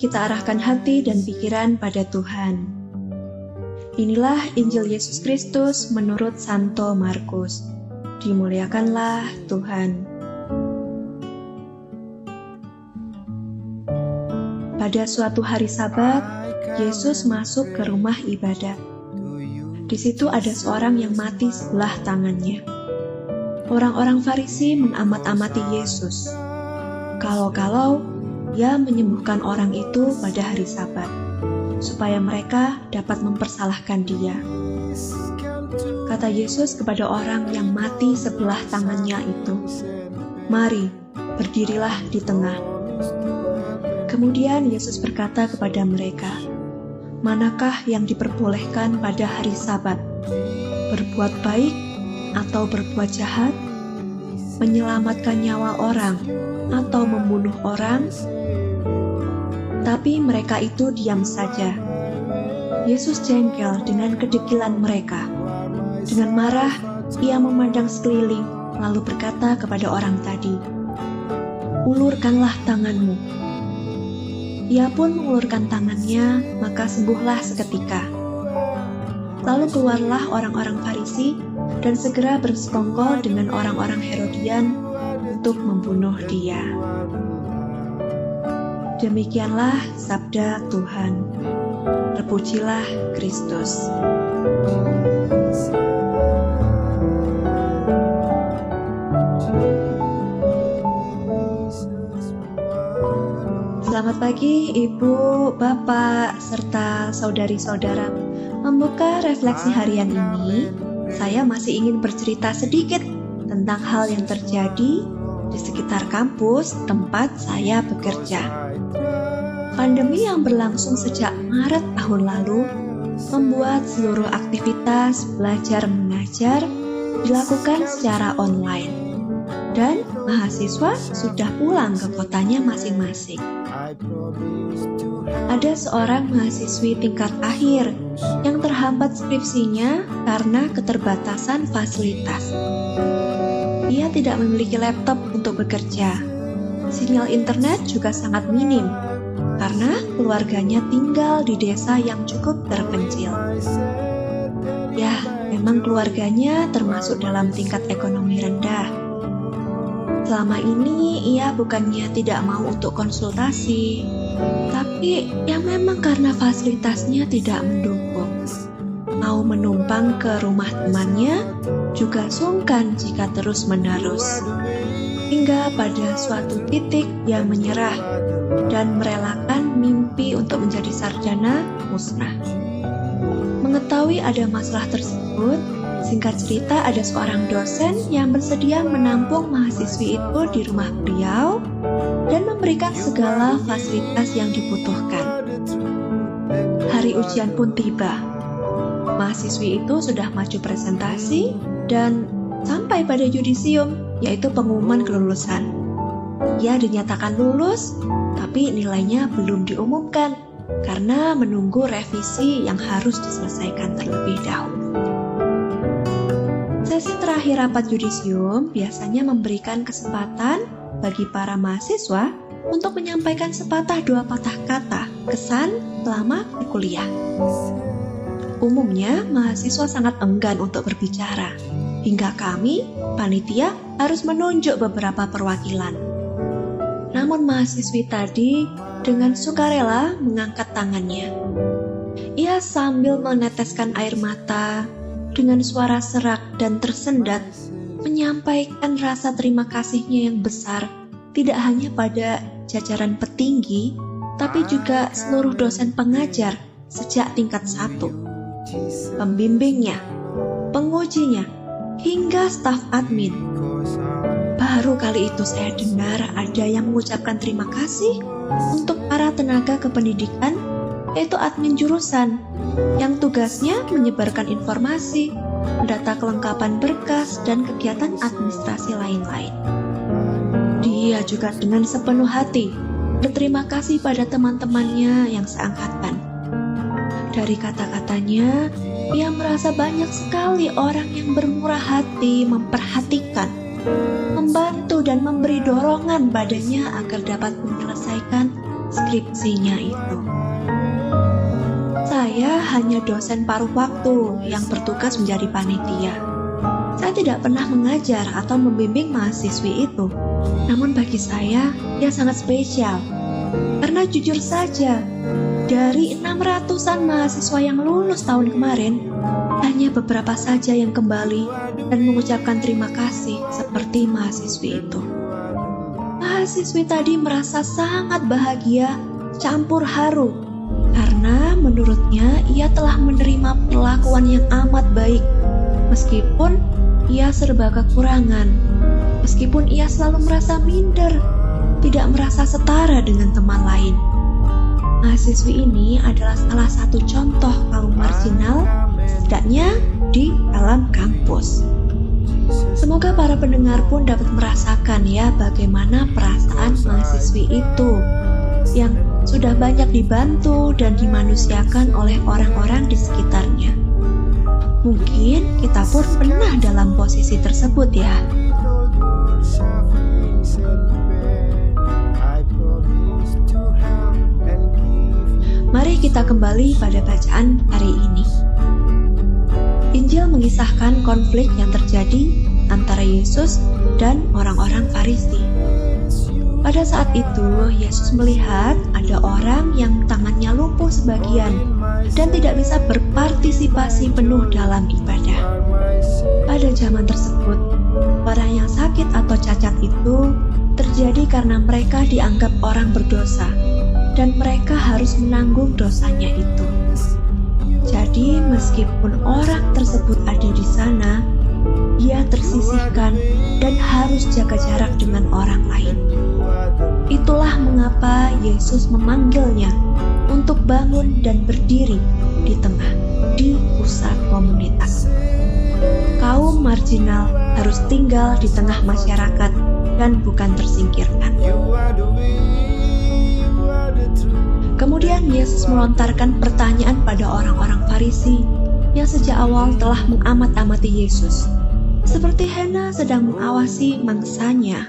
kita arahkan hati dan pikiran pada Tuhan. Inilah Injil Yesus Kristus menurut Santo Markus. Dimuliakanlah Tuhan. Pada suatu hari Sabat, Yesus masuk ke rumah ibadat. Di situ ada seorang yang mati sebelah tangannya. Orang-orang Farisi mengamat-amati Yesus. Kalau-kalau Ia menyembuhkan orang itu pada hari Sabat, supaya mereka dapat mempersalahkan Dia. Kata Yesus kepada orang yang mati sebelah tangannya itu, "Mari, berdirilah di tengah." Kemudian Yesus berkata kepada mereka, "Manakah yang diperbolehkan pada hari Sabat? Berbuat baik atau berbuat jahat? Menyelamatkan nyawa orang atau membunuh orang?" Tapi mereka itu diam saja. Yesus jengkel dengan kedegilan mereka. Dengan marah, Ia memandang sekeliling, lalu berkata kepada orang tadi, "Ulurkanlah tanganmu." Ia pun mengulurkan tangannya, maka sembuhlah seketika. Lalu keluarlah orang-orang Farisi dan segera bersekongkol dengan orang-orang Herodian untuk membunuh Dia. Demikianlah sabda Tuhan. Terpujilah Kristus. Selamat pagi Ibu, Bapak, serta saudari-saudara. Membuka refleksi harian ini, saya masih ingin bercerita sedikit tentang hal yang terjadi di sekitar kampus tempat saya bekerja. Pandemi yang berlangsung sejak Maret tahun lalu membuat seluruh aktivitas belajar mengajar dilakukan secara online, dan mahasiswa sudah pulang ke kotanya masing-masing. Ada seorang mahasiswi tingkat akhir yang terhambat skripsinya karena keterbatasan fasilitas. Ia tidak memiliki laptop untuk bekerja. Sinyal internet juga sangat minim karena keluarganya tinggal di desa yang cukup terpencil. Ya, memang keluarganya termasuk dalam tingkat ekonomi rendah. Selama ini ia bukannya tidak mau untuk konsultasi, tapi ya memang karena fasilitasnya tidak mendukung. Mau menumpang ke rumah temannya juga sungkan jika terus-menerus. Hingga pada suatu titik ia menyerah dan merelakan mimpi untuk menjadi sarjana musnah. Mengetahui ada masalah tersebut, singkat cerita ada seorang dosen yang bersedia menampung mahasiswi itu di rumah beliau dan memberikan segala fasilitas yang dibutuhkan. Hari ujian pun tiba. Mahasiswi itu sudah maju presentasi dan sampai pada yudisium, yaitu pengumuman kelulusan. Ia dinyatakan lulus, tapi nilainya belum diumumkan karena menunggu revisi yang harus diselesaikan terlebih dahulu. Sesi terakhir rapat yudisium biasanya memberikan kesempatan bagi para mahasiswa untuk menyampaikan sepatah dua patah kata kesan selama berkuliah. Umumnya, mahasiswa sangat enggan untuk berbicara, hingga kami, panitia, harus menunjuk beberapa perwakilan. Namun mahasiswi tadi dengan sukarela mengangkat tangannya. Ia sambil meneteskan air mata, dengan suara serak dan tersendat, menyampaikan rasa terima kasihnya yang besar, tidak hanya pada jajaran petinggi, tapi juga seluruh dosen pengajar sejak tingkat 1, pembimbingnya, pengujinya, hingga staf admin. Baru kali itu saya dengar ada yang mengucapkan terima kasih untuk para tenaga kependidikan, yaitu admin jurusan, yang tugasnya menyebarkan informasi, mendata kelengkapan berkas, dan kegiatan administrasi lain-lain. Dia juga dengan sepenuh hati berterima kasih pada teman-temannya yang seangkatan. Dari kata-katanya, ia merasa banyak sekali orang yang bermurah hati memperhatikan, membantu dan memberi dorongan padanya agar dapat menyelesaikan skripsinya itu. Saya hanya dosen paruh waktu yang bertugas menjadi panitia. Saya tidak pernah mengajar atau membimbing mahasiswi itu. Namun bagi saya, dia sangat spesial. Karena jujur saja, dari 600-an mahasiswa yang lulus tahun kemarin, hanya beberapa saja yang kembali dan mengucapkan terima kasih seperti mahasiswi itu. Mahasiswi tadi merasa sangat bahagia, campur haru, karena menurutnya ia telah menerima perlakuan yang amat baik, meskipun ia serba kekurangan, meskipun ia selalu merasa minder, tidak merasa setara dengan teman lain. Mahasiswi ini adalah salah satu contoh kaum marginal, setidaknya di dalam kampus. Semoga para pendengar pun dapat merasakan ya bagaimana perasaan mahasiswi itu yang sudah banyak dibantu dan dimanusiakan oleh orang-orang di sekitarnya. Mungkin kita pun pernah dalam posisi tersebut ya. Mari kita kembali pada bacaan hari ini. Injil mengisahkan konflik yang terjadi antara Yesus dan orang-orang Farisi. Pada saat itu, Yesus melihat ada orang yang tangannya lumpuh sebagian dan tidak bisa berpartisipasi penuh dalam ibadah. Pada zaman tersebut, orang yang sakit atau cacat itu terjadi karena mereka dianggap orang berdosa dan mereka harus menanggung dosanya itu. Jadi, meskipun orang tersebut ada di sana, ia tersisihkan dan harus jaga jarak dengan orang lain. Itulah mengapa Yesus memanggilnya untuk bangun dan berdiri di tengah, di pusat komunitas. Kaum marginal harus tinggal di tengah masyarakat dan bukan tersingkirkan. Kemudian Yesus melontarkan pertanyaan pada orang-orang Farisi yang sejak awal telah mengamat-amati Yesus, seperti Hena sedang mengawasi mangsanya.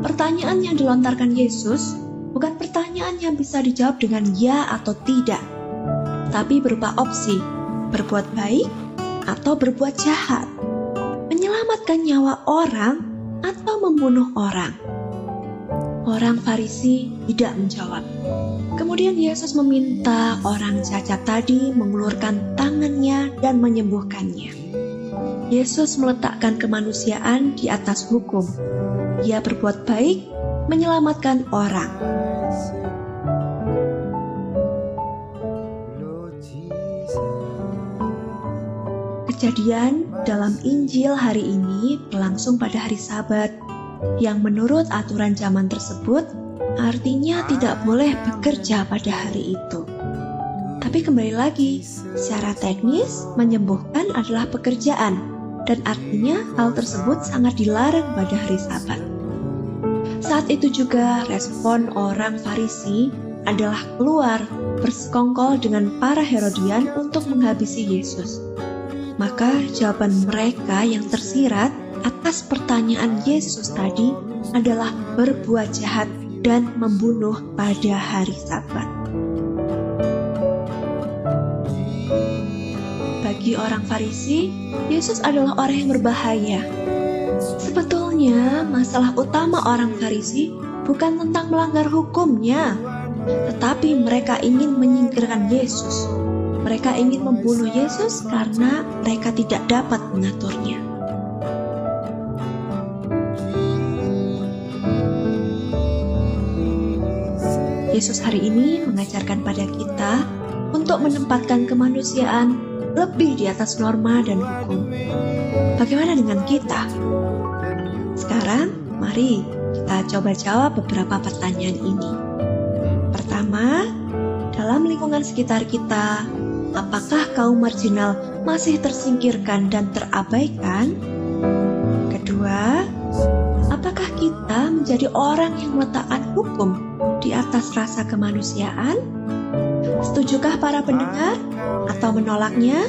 Pertanyaan yang dilontarkan Yesus bukan pertanyaan yang bisa dijawab dengan ya atau tidak, tapi berupa opsi, berbuat baik atau berbuat jahat, menyelamatkan nyawa orang atau membunuh orang. Orang Farisi tidak menjawab. Kemudian Yesus meminta orang cacat tadi mengulurkan tangannya dan menyembuhkannya. Yesus meletakkan kemanusiaan di atas hukum. Ia berbuat baik, menyelamatkan orang. Kejadian dalam Injil hari ini berlangsung pada hari Sabat, yang menurut aturan zaman tersebut artinya tidak boleh bekerja pada hari itu. Tapi kembali lagi, secara teknis menyembuhkan adalah pekerjaan, dan artinya hal tersebut sangat dilarang pada hari Sabat. Saat itu juga respon orang Farisi adalah keluar bersekongkol dengan para Herodian untuk menghabisi Yesus. Maka jawaban mereka yang tersirat atas pertanyaan Yesus tadi adalah berbuat jahat dan membunuh pada hari Sabat. Bagi orang Farisi, Yesus adalah orang yang berbahaya. Sebetulnya, masalah utama orang Farisi bukan tentang melanggar hukumnya, tetapi mereka ingin menyingkirkan Yesus. Mereka ingin membunuh Yesus karena mereka tidak dapat mengaturnya. Yesus hari ini mengajarkan pada kita untuk menempatkan kemanusiaan lebih di atas norma dan hukum. Bagaimana dengan kita? Sekarang, mari kita coba jawab beberapa pertanyaan ini. Pertama, dalam lingkungan sekitar kita, apakah kaum marginal masih tersingkirkan dan terabaikan? Kedua, apakah kita menjadi orang yang meletakkan hukum di atas rasa kemanusiaan? Setujukah para pendengar atau menolaknya?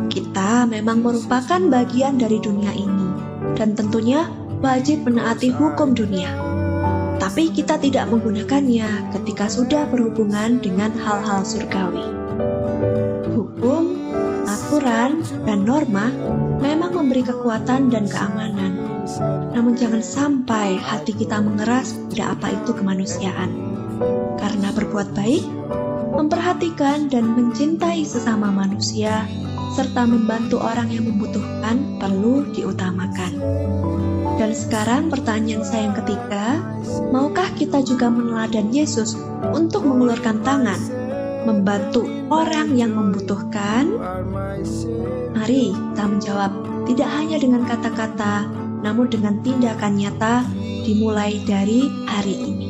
Kita memang merupakan bagian dari dunia ini dan tentunya wajib menaati hukum dunia. tapi kita tidak menggunakannya ketika sudah berhubungan dengan hal-hal surgawi. Hukum, aturan, dan norma memang memberi kekuatan dan keamanan. Namun jangan sampai hati kita mengeras pada apa itu kemanusiaan. Karena berbuat baik, memperhatikan dan mencintai sesama manusia, serta membantu orang yang membutuhkan perlu diutamakan. Dan sekarang pertanyaan saya yang ketiga, maukah kita juga meneladani Yesus untuk mengulurkan tangan, membantu orang yang membutuhkan? Mari kita menjawab, tidak hanya dengan kata-kata, namun dengan tindakan nyata dimulai dari hari ini.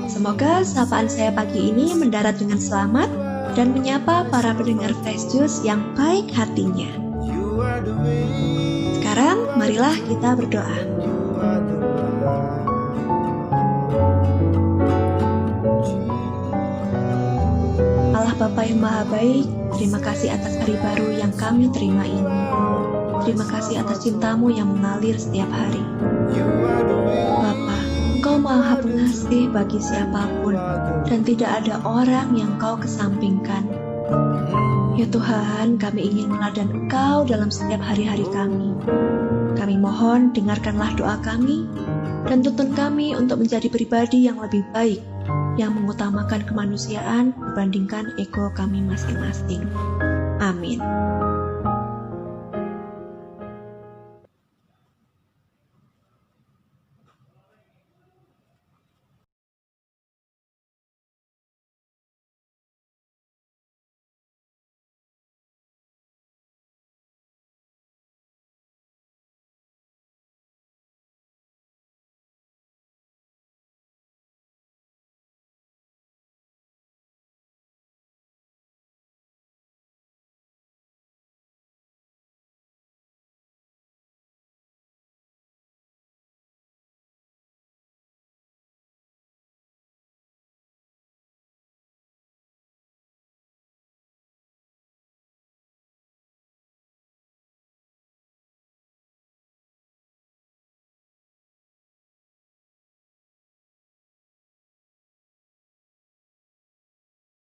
Semoga sapaan saya pagi ini mendarat dengan selamat dan menyapa para pendengar Fresh Juice yang baik hatinya. Sekarang, marilah kita berdoa. Allah Bapa yang Maha Baik, terima kasih atas hari baru yang kami terima ini. Terima kasih atas cinta-Mu yang mengalir setiap hari. Bapa, Engkau Maha Pengasih bagi siapapun, dan tidak ada orang yang Kau kesampingkan. Ya Tuhan, kami ingin meladan Engkau dalam setiap hari-hari kami. Kami mohon, dengarkanlah doa kami, dan tuntun kami untuk menjadi pribadi yang lebih baik, yang mengutamakan kemanusiaan dibandingkan ego kami masing-masing. Amin.